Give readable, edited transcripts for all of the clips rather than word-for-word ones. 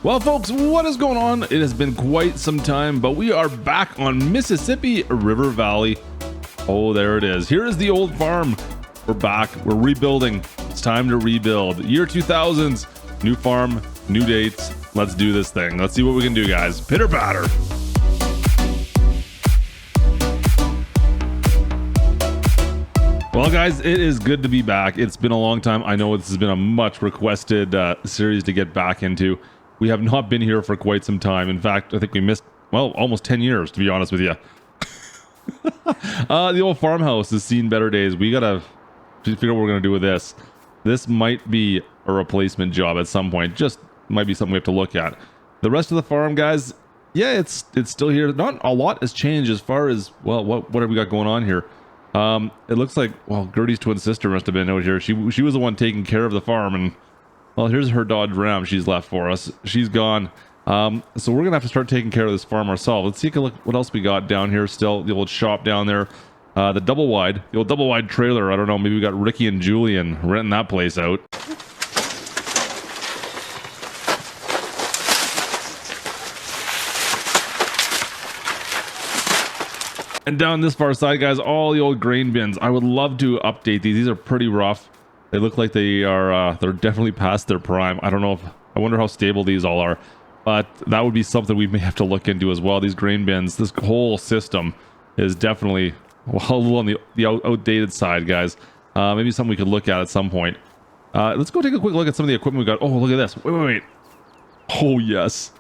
Well, folks, what is going on? It has been quite some time, but we are back on Mississippi River Valley. Oh, there it is. Here is the old farm. We're back. We're rebuilding. It's time to rebuild. Year 2000s. New farm, new dates. Let's do this thing. Let's see what we can do, guys. Pitter patter. Well, guys, it is good to be back. It's been a long time. I know this has been a much requested series to get back into. We have not been here for quite some time. In fact, I think we missed, well, almost 10 years, to be honest with you. The old farmhouse has seen better days. We gotta figure out what we're gonna do with this. This might be a replacement job at some point. Just might be something we have to look at. The rest of the farm, guys, yeah, it's still here. Not a lot has changed as far as, well, what have we got going on here? It looks like, well, Gertie's twin sister must have been out here. She was the one taking care of the farm, and well, here's her Dodge Ram she's left for us. She's gone. So we're gonna have to start taking care of this farm ourselves. Let's take a look what else we got down here still. The old shop down there. The old double wide trailer. I don't know, maybe we got Ricky and Julian renting that place out. And down this far side, guys, all the old grain bins. I would love to update these. These are pretty rough. They look like they are, they're definitely past their prime. I don't know if, I wonder how stable these all are. But that would be something we may have to look into as well. These grain bins, this whole system is definitely, well, a little on the outdated side, guys. Maybe something we could look at some point. Let's go take a quick look at some of the equipment we got. Oh, look at this. Wait. Oh, yes.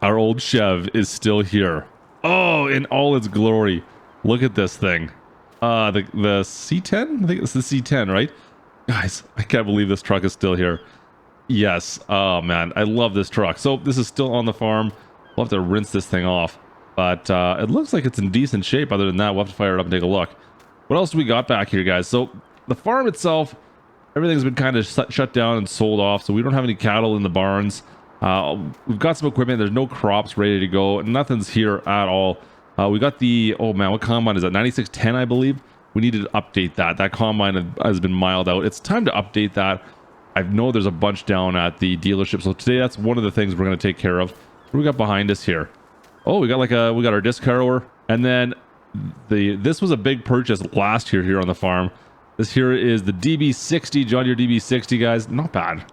Our old Chev is still here. Oh, in all its glory. Look at this thing. The C10? I think it's the C10, right? Guys, I can't believe this truck is still here. Yes. Oh, man. I love this truck. So this is still on the farm. We'll have to rinse this thing off. But it looks like it's in decent shape. Other than that, we'll have to fire it up and take a look. What else do we got back here, guys? So the farm itself, everything's been kind of shut down and sold off. So we don't have any cattle in the barns. We've got some equipment. There's no crops ready to go. Nothing's here at all. We got the, oh man, what combine is that? 9610, I believe. We needed to update that. That combine has been miled out. It's time to update that. I know there's a bunch down at the dealership. So today, that's one of the things we're going to take care of. What do we got behind us here? Oh, we got our disc harrower. And then this was a big purchase last year here on the farm. This here is the DB60, John Deere DB60, guys. Not bad. You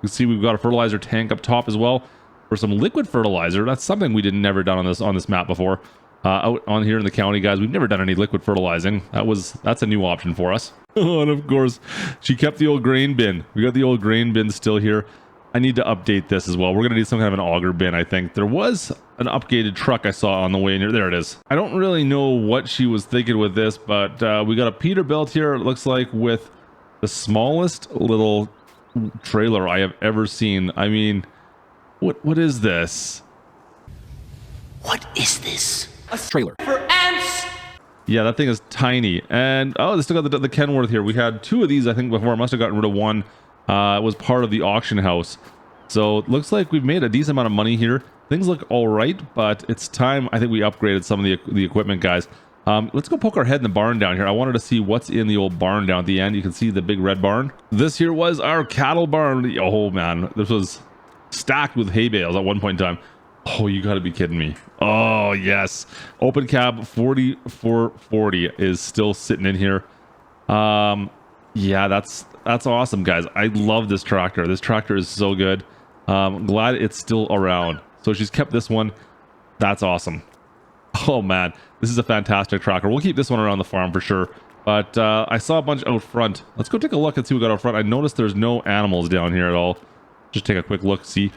can see we've got a fertilizer tank up top as well for some liquid fertilizer. That's something we never done on this map before. Out on here in the county, guys, we've never done any liquid fertilizing. That's a new option for us. And of course, she kept the old grain bin. We got the old grain bin still here. I need to update this as well. We're gonna need some kind of an auger bin, I think. There was an updated truck I saw on the way in here. There it is. I don't really know what she was thinking with this, but we got a Peterbilt here, it looks like, with the smallest little trailer I have ever seen. I mean, what is this? What is this? A trailer For ants! Yeah, that thing is tiny. And oh, they still got the Kenworth here. We had two of these, I think, before. I must have gotten rid of one. It was part of the auction house. So it looks like we've made a decent amount of money here. Things look all right, but it's time. I think we upgraded some of the equipment, guys. Let's go poke our head in the barn down here. I wanted to see what's in the old barn down at the end. You can see the big red barn. This here was our cattle barn. Oh man, this was stacked with hay bales at one point in time. Oh, you gotta be kidding me. Oh yes, open cab 4440 is still sitting in here. Yeah, that's awesome, guys. I love this tractor. This tractor is so good. Glad it's still around. So she's kept this one. That's awesome. Oh man, this is a fantastic tractor. We'll keep this one around the farm for sure. But I saw a bunch out front. Let's go take a look and see what we got out front. I noticed there's no animals down here at all. Just take a quick look, see.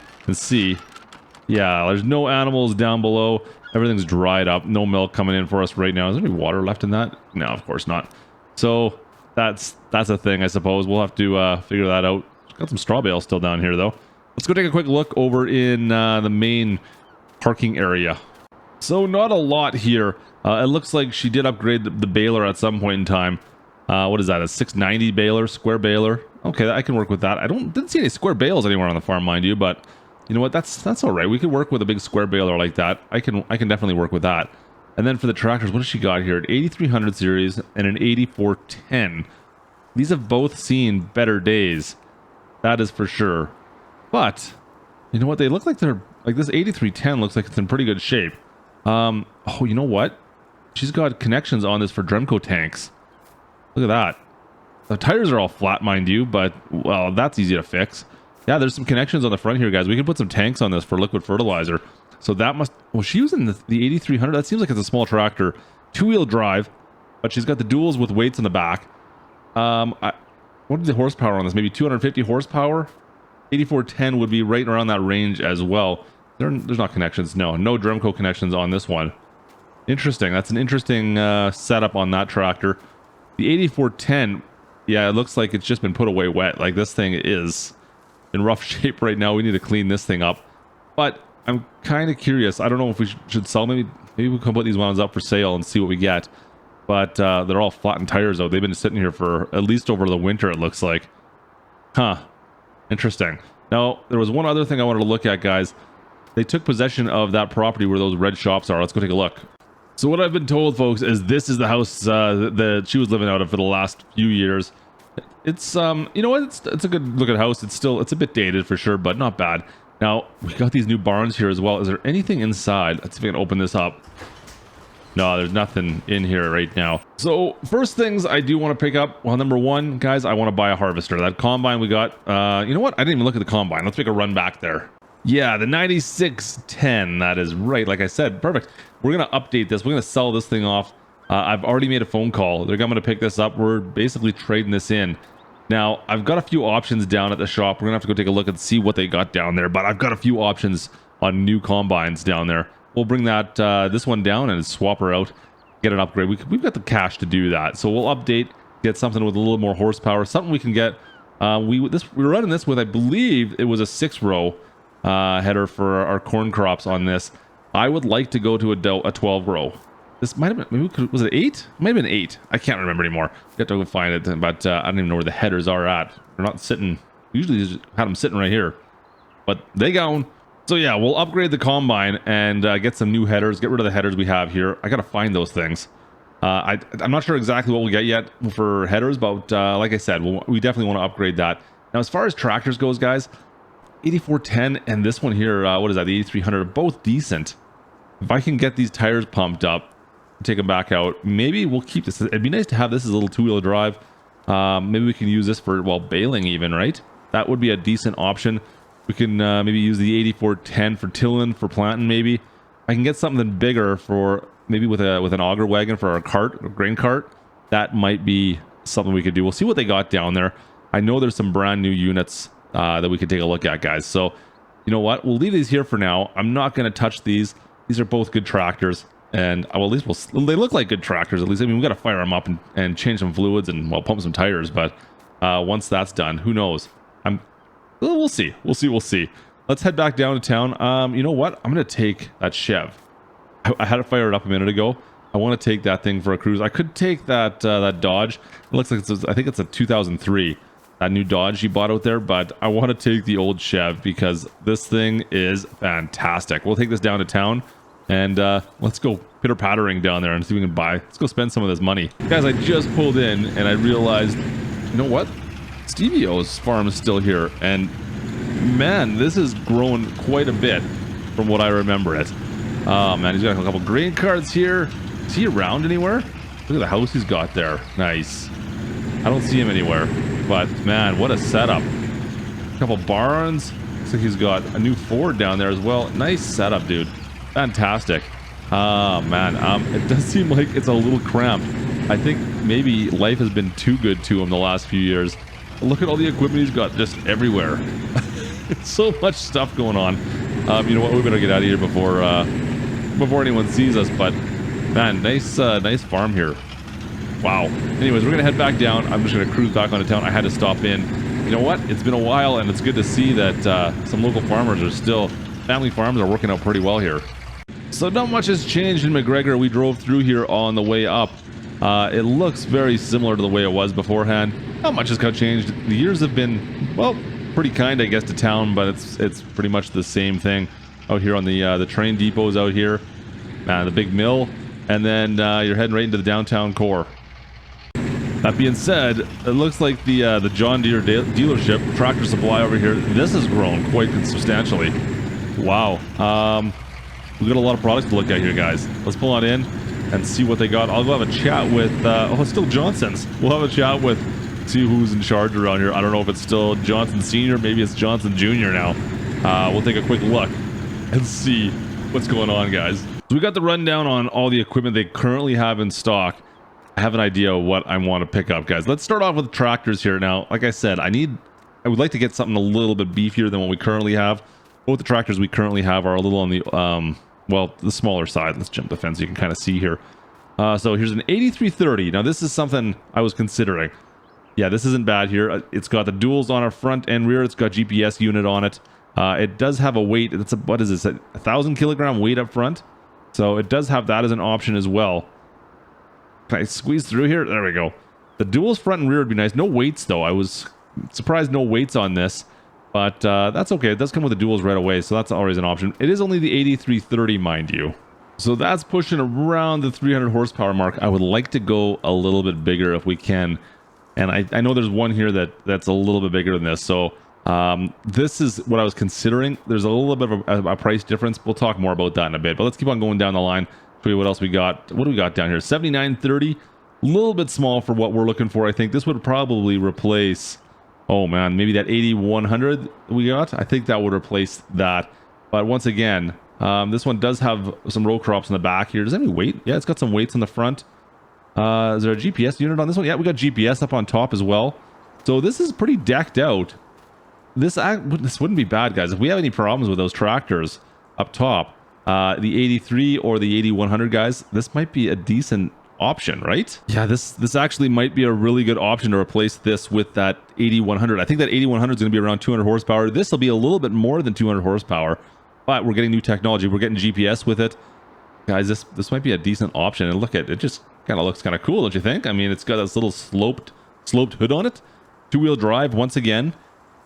Yeah, there's no animals down below. Everything's dried up. No milk coming in for us right now. Is there any water left in that? No, of course not. So that's a thing, I suppose. We'll have to figure that out. Got some straw bales still down here, though. Let's go take a quick look over in the main parking area. So not a lot here. It looks like she did upgrade the baler at some point in time. What is that? A 690 baler, square baler? Okay, I can work with that. Didn't see any square bales anywhere on the farm, mind you, but you know what? That's all right. We could work with a big square baler like that. I can definitely work with that. And then for the tractors, what has she got here? An 8300 series and an 8410. These have both seen better days. That is for sure. But You know what? They look like they're like this 8310 looks like it's in pretty good shape. Oh, you know what? She's got connections on this for Dremco tanks. Look at that. The tires are all flat, mind you, but well, that's easy to fix. Yeah, there's some connections on the front here, guys. We can put some tanks on this for liquid fertilizer. So that must... Well, she was in the 8300. That seems like it's a small tractor. Two-wheel drive, but she's got the duals with weights in the back. What is the horsepower on this? Maybe 250 horsepower? 8410 would be right around that range as well. There's not connections. No Dremco connections on this one. Interesting. That's an interesting setup on that tractor. The 8410, yeah, it looks like it's just been put away wet. Like this thing is in rough shape right now. We need to clean this thing up. But I'm kind of curious. I don't know if we should sell. Maybe we can put these ones up for sale and see what we get. But they're all flattened tires though. They've been sitting here for at least over the winter, it looks like. Huh. Interesting. Now, there was one other thing I wanted to look at, guys. They took possession of that property where those red shops are. Let's go take a look. So what I've been told, folks, is this is the house that she was living out of for the last few years. It's you know what? It's a good looking house. It's a bit dated for sure, but not bad. Now we got these new barns here as well. Is there anything inside? Let's see if I can open this up. No, there's nothing in here right now. So first things I do want to pick up. Well, number one, guys, I want to buy a harvester. That combine we got. You know what? I didn't even look at the combine. Let's make a run back there. Yeah, the 9610. That is right. Like I said, perfect. We're gonna update this. We're gonna sell this thing off. I've already made a phone call. They're gonna pick this up. We're basically trading this in. Now, I've got a few options down at the shop. We're gonna have to go take a look and see what they got down there. But I've got a few options on new combines down there. We'll bring that this one down and swap her out, get an upgrade. We've got the cash to do that, so we'll update, get something with a little more horsepower, something we can get. We were running this with, I believe it was a 6-row header for our corn crops on this. I would like to go to a 12-row. This might have been, maybe was it 8? It might have been 8. I can't remember anymore. You have to go find it, but I don't even know where the headers are at. They're not sitting. Usually just had them sitting right here, but they gone. So yeah, we'll upgrade the combine and get some new headers, get rid of the headers we have here. I gotta find those things. I'm not sure exactly what we'll get yet for headers, but like I said, we definitely want to upgrade that. Now, as far as tractors goes, guys, 8410 and this one here, what is that, the 8300, are both decent. If I can get these tires pumped up, take them back out, maybe we'll keep this. It'd be nice to have this as a little two-wheel drive. Maybe we can use this for, well, baling even, right? That would be a decent option. We can maybe use the 8410 for tilling, for planting maybe. I can get something bigger for maybe with an auger wagon for our cart, a grain cart. That might be something we could do. We'll see what they got down there. I know there's some brand new units that we could take a look at, guys. So, you know what? We'll leave these here for now. I'm not going to touch these. These are both good tractors. And well, at least they look like good tractors, at least. I mean, we got to fire them up and change some fluids and, well, pump some tires. But once that's done, who knows? We'll see. We'll see. Let's head back down to town. You know what? I'm going to take that Chev. I had to fire it up a minute ago. I want to take that thing for a cruise. I could take that Dodge. It looks like I think it's a 2003. That new Dodge you bought out there. But I want to take the old Chev because this thing is fantastic. We'll take this down to town. And let's go pitter-pattering down there and see if we can buy. Let's go spend some of this money. Guys, I just pulled in and I realized, you know what? Stevio's farm is still here, and man, this has grown quite a bit from what I remember it. Oh man, he's got a couple grain carts here. Is he around anywhere? Look at the house he's got there. Nice. I don't see him anywhere, but man, what a setup. A couple barns. Looks like he's got a new Ford down there as well. Nice setup, dude. Fantastic. Oh man, it does seem like it's a little cramped. I think maybe life has been too good to him the last few years. Look at all the equipment he's got just everywhere. So much stuff going on. You know what? We better get out of here before anyone sees us. But man, nice farm here. Wow. Anyways, we're gonna head back down. I'm just gonna cruise back onto town. I had to stop in. You know what? It's been a while, and it's good to see that some local farmers are still, family farms are working out pretty well here. So not much has changed in McGregor. We drove through here on the way up. It looks very similar to the way it was beforehand. Not much has got changed. The years have been, well, pretty kind, I guess, to town, but it's pretty much the same thing out here on the train depots out here. The big mill, and then you're heading right into the downtown core. That being said, it looks like the John Deere dealership, Tractor Supply over here, this has grown quite substantially. Wow. We've got a lot of products to look at here, guys. Let's pull on in and see what they got. I'll go have a chat with, oh, it's still Johnson's. We'll have a chat with, see who's in charge around here. I don't know if it's still Johnson Sr., maybe it's Johnson Jr. now. We'll take a quick look and see what's going on, guys. So we got the rundown on all the equipment they currently have in stock. I have an idea of what I want to pick up, guys. Let's start off with tractors here. Now, like I said, I would like to get something a little bit beefier than what we currently have. Both the tractors we currently have are a little on the, well, the smaller side. Let's jump the fence so you can kind of see here. So here's an 8330. Now, this is something I was considering. Yeah, this isn't bad here. It's got the duals on our front and rear. It's got GPS unit on it. It does have a weight. It's a, what is this? 1,000 kilogram weight up front. So it does have that as an option as well. Can I squeeze through here? There we go. The duals front and rear would be nice. No weights, though. I was surprised no weights on this. But that's okay. It does come with the duals right away, so that's always an option. It is only the 8330, mind you. So that's pushing around the 300 horsepower mark. I would like to go a little bit bigger if we can. And I know there's one here that's a little bit bigger than this. So this is what I was considering. There's a little bit of a price difference. We'll talk more about that in a bit. But let's keep on going down the line. Show you what else we got. What do we got down here? 7930. A little bit small for what we're looking for. I think this would probably replace, oh man, maybe that 8100 we got. I think that would replace that. But once again, this one does have some row crops in the back here. Does that have any weight? Yeah, it's got some weights on the front. Is there a GPS unit on this one? Yeah, we got GPS up on top as well. So this is pretty decked out. This wouldn't be bad, guys. If we have any problems with those tractors up top, the 83 or the 8100, guys, this might be a decent option, right? Yeah, this actually might be a really good option to replace this with that 8100. I think that 8100 is going to be around 200 horsepower. This will be a little bit more than 200 horsepower, but we're getting new technology. We're getting GPS with it, guys. This might be a decent option. And look at it, just kind of looks kind of cool, don't you think? I mean, it's got this little sloped hood on it, two-wheel drive. Once again,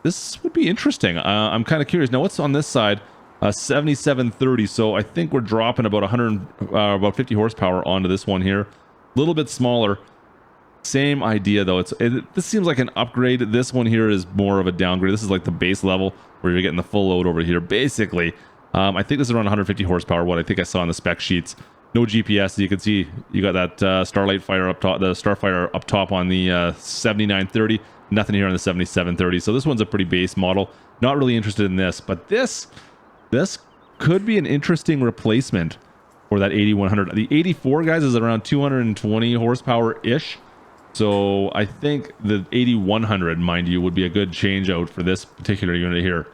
this would be interesting. I'm kind of curious. Now, what's on this side? 7730. So I think we're dropping about 50 horsepower onto this one here. A little bit smaller. Same idea though. This seems like an upgrade. This one here is more of a downgrade. This is like the base level where you're getting the full load over here. Basically, I think this is around 150 horsepower. What I think I saw in the spec sheets. No GPS. You can see you got that Starlight Fire up top, the Starfire up top on the 7930. Nothing here on the 7730. So this one's a pretty base model. Not really interested in this, but this could be an interesting replacement for that 8100. The 84, guys, is around 220 horsepower ish. So I think the 8100, mind you, would be a good change out for this particular unit here.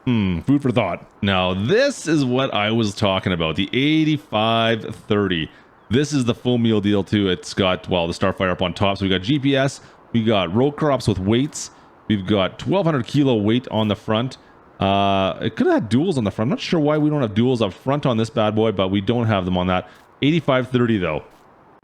Food for thought. Now, this is what I was talking about. The 8530. This is the full meal deal too. It's got, well, the Starfire up on top. So we got GPS. We got row crops with weights. We've got 1200 kilo weight on the front. It could have had duals on the front. I'm not sure why we don't have duals up front on this bad boy, but we don't have them on that. 8530 though.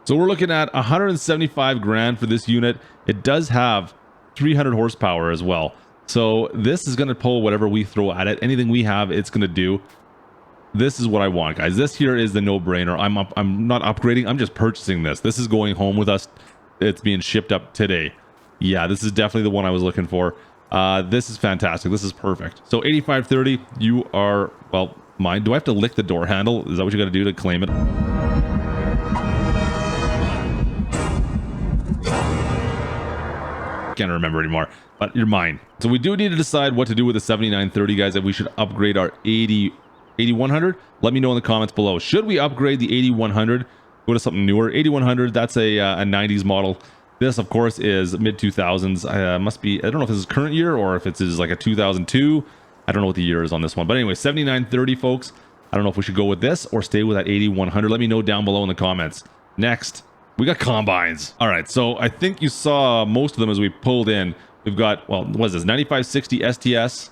So we're looking at 175 grand for this unit. It does have 300 horsepower as well. So this is going to pull whatever we throw at it. Anything we have, it's going to do. This is what I want, guys. This here is the no-brainer. I'm not upgrading. I'm just purchasing this. This is going home with us. It's being shipped up today. Yeah, this is definitely the one I was looking for. This is fantastic. This is perfect. So 8530, you are, well, mine. Do I have to lick the door handle? Is that what you got to do to claim it? Can't remember anymore, but you're mine. So we do need to decide what to do with the 7930, guys. If we should upgrade our 8100, let me know in the comments below. Should we upgrade the 8100? Go to something newer. 8100, that's a 90s model. This, of course, is mid 2000s. Must be, I don't know if this is current year or if it's like a 2002. I don't know what the year is on this one. But anyway, 7930, folks. I don't know if we should go with this or stay with that 8100. Let me know down below in the comments. Next, we got combines. All right, so I think you saw most of them as we pulled in. We've got, well, what is this? 9560 STS,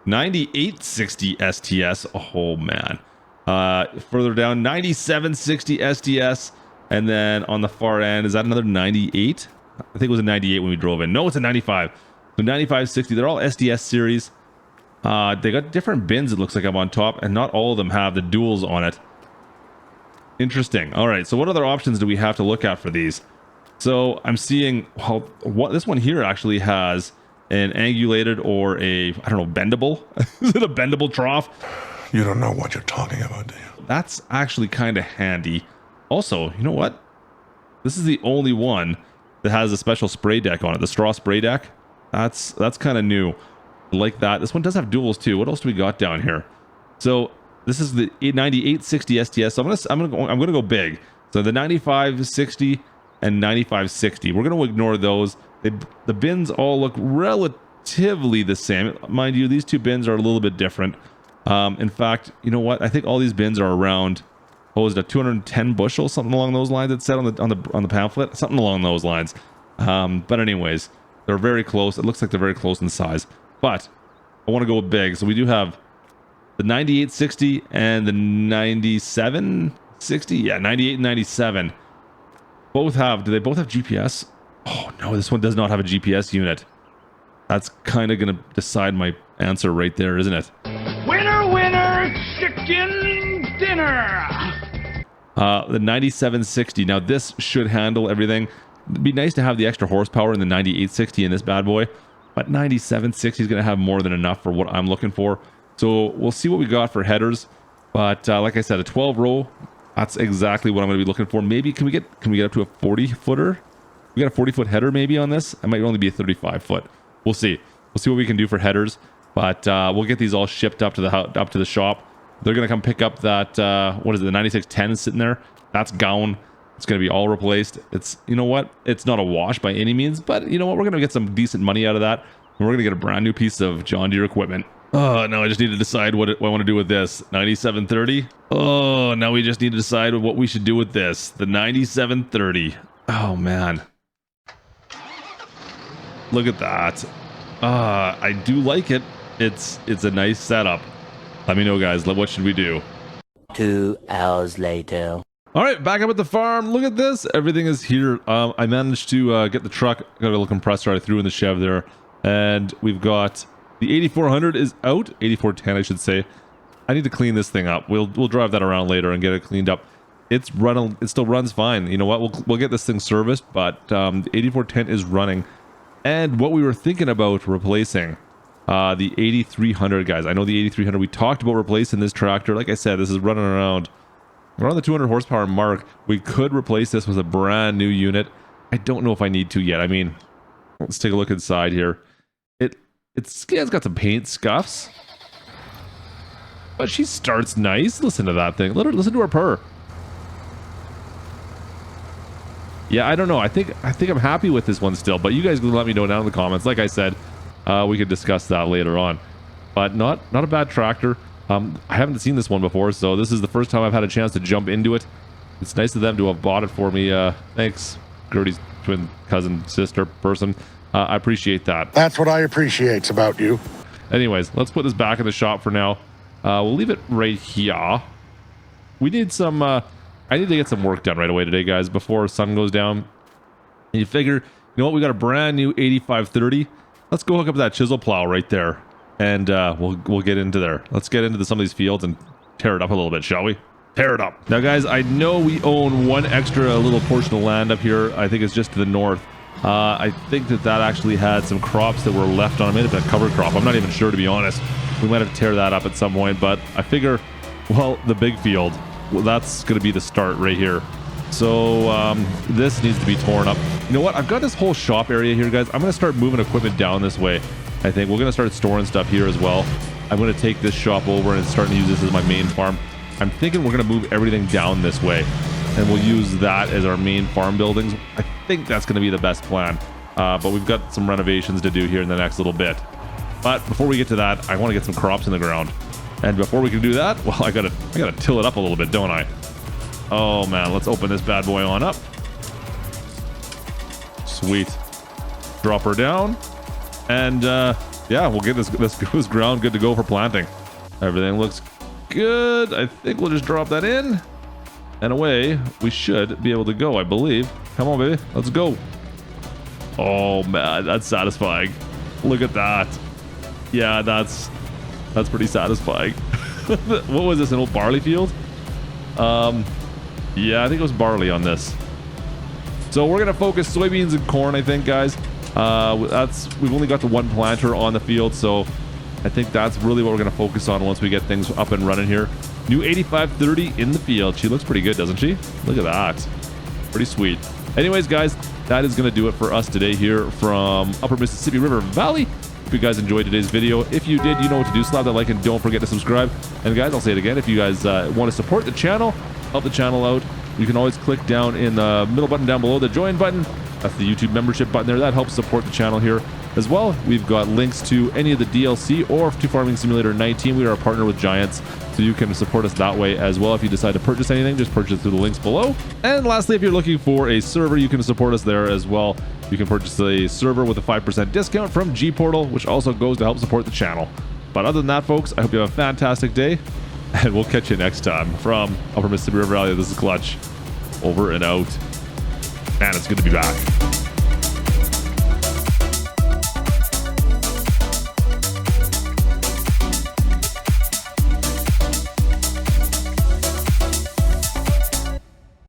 9860 STS. Oh, man. Further down, 9760 STS. And then on the far end, is that another 98? I think it was a 98 when we drove in. No, it's a 95. So 9560, they're all SDS series. They got different bins, it looks like, up on top, and not all of them have the duals on it. Interesting. All right, so what other options do we have to look at for these? So I'm seeing, well, what this one here actually has an angulated or a, I don't know, bendable. Is it a bendable trough? You don't know what you're talking about, do you? That's actually kind of handy. Also, you know what? This is the only one that has a special spray deck on it. The straw spray deck. That's kind of new. I like that. This one does have duals too. What else do we got down here? So this is the 9860 STS. So I'm gonna go big. So the 9560 and 9560. We're gonna ignore those. The bins all look relatively the same. Mind you, these two bins are a little bit different. In fact, you know what? I think all these bins are around, what was it, a 210 bushel, something along those lines. It said on the pamphlet, something along those lines. But anyways, they're very close. It looks like they're very close in size. But I want to go big, so we do have the 9860 and the 9760. Yeah, 98 and 97. Both have. Do they both have GPS? Oh no, this one does not have a GPS unit. That's kind of going to decide my answer right there, isn't it? Winner, winner, chicken dinner. The 9760. Now this should handle everything. It'd be nice to have the extra horsepower in the 9860 in this bad boy, but 9760 is going to have more than enough for what I'm looking for. So we'll see what we got for headers. But like I said, a 12 row. That's exactly what I'm going to be looking for. Maybe can we get up to a 40 footer? We got a 40-foot header maybe on this. I might only be a 35-foot. We'll see. We'll see what we can do for headers. But we'll get these all shipped up to the shop. They're gonna come pick up that what is it, the 9610 sitting there. That's gone. It's gonna be all replaced. It's, you know what, it's not a wash by any means, but you know what, we're gonna get some decent money out of that, and we're gonna get a brand new piece of John Deere equipment. Oh no, I just need to decide what I want to do with this 9730. Oh, now we just need to decide what we should do with this, the 9730. Oh man, look at that. I do like it. It's a nice setup. Let me know, guys. What should we do? 2 hours later. All right, back up at the farm. Look at this. Everything is here. I managed to get the truck. Got a little compressor I threw in the Chev there. And we've got the 8400 is out. 8410, I should say. I need to clean this thing up. We'll drive that around later and get it cleaned up. It's running. It still runs fine. You know what? We'll get this thing serviced, but the 8410 is running. And what we were thinking about replacing, the 8300, guys. I know the 8300, we talked about replacing this tractor. Like I said, this is running around the 200 horsepower mark. We could replace this with a brand new unit. I don't know if I need to yet. I mean, let's take a look inside here. It's got some paint scuffs, but she starts nice. Listen to that thing. Listen to her purr. Yeah, I don't know. I think I'm happy with this one still, but you guys can let me know down in the comments. Like I said, we could discuss that later on. But not a bad tractor. I haven't seen this one before, so this is the first time I've had a chance to jump into it. It's nice of them to have bought it for me. Thanks, Gertie's twin cousin, sister person. I appreciate that. That's what I appreciate about you. Anyways, let's put this back in the shop for now. We'll leave it right here. We need some... I need to get some work done right away today, guys, before sun goes down. And you figure, you know what? We got a brand new 8530. Let's go hook up that chisel plow right there, and we'll get into there. Let's get into some of these fields and tear it up a little bit, shall we? Tear it up. Now, guys, I know we own one extra little portion of land up here. I think it's just to the north. I think that actually had some crops that were left on it. It may have been a cover crop. I'm not even sure, to be honest. We might have to tear that up at some point, but I figure, well, the big field, well, that's going to be the start right here. So this needs to be torn up. You know what? I've got this whole shop area here, guys. I'm going to start moving equipment down this way. I think we're going to start storing stuff here as well. I'm going to take this shop over and start to use this as my main farm. I'm thinking we're going to move everything down this way, and we'll use that as our main farm buildings. I think that's going to be the best plan. But we've got some renovations to do here in the next little bit. But before we get to that, I want to get some crops in the ground. And before we can do that, well, I gotta till it up a little bit, don't I? Oh man, let's open this bad boy on up. Sweet. Drop her down, and yeah, we'll get this ground good to go for planting. Everything looks good. I think we'll just drop that in, and away we should be able to go, I believe. Come on, baby, let's go. Oh man, that's satisfying. Look at that. Yeah, that's pretty satisfying. What was this, an old barley field? Yeah, I think it was barley on this. So we're gonna focus soybeans and corn, I think, guys. We've only got the one planter on the field, so I think that's really what we're gonna focus on once we get things up and running here. New 8530 in the field. She looks pretty good, doesn't she? Look at that. Pretty sweet. Anyways, guys, that is gonna do it for us today here from Upper Mississippi River Valley. Hope you guys enjoyed today's video. If you did, you know what to do. Slap that like and don't forget to subscribe. And guys, I'll say it again. If you guys want to support the channel, help the channel out, you can always click down in the middle button down below, the join button. That's the YouTube membership button there. That helps support the channel here as well. We've got links to any of the DLC or to Farming Simulator 19. We are a partner with Giants, so you can support us that way as well. If you decide to purchase anything, just purchase through the links below. And lastly, if you're looking for a server, you can support us there as well. You can purchase a server with a 5% discount from G Portal, which also goes to help support the channel. But other than that, folks, I hope you have a fantastic day, and we'll catch you next time from Upper Mississippi River Valley. This is Klutch, over and out. Man, it's good to be back.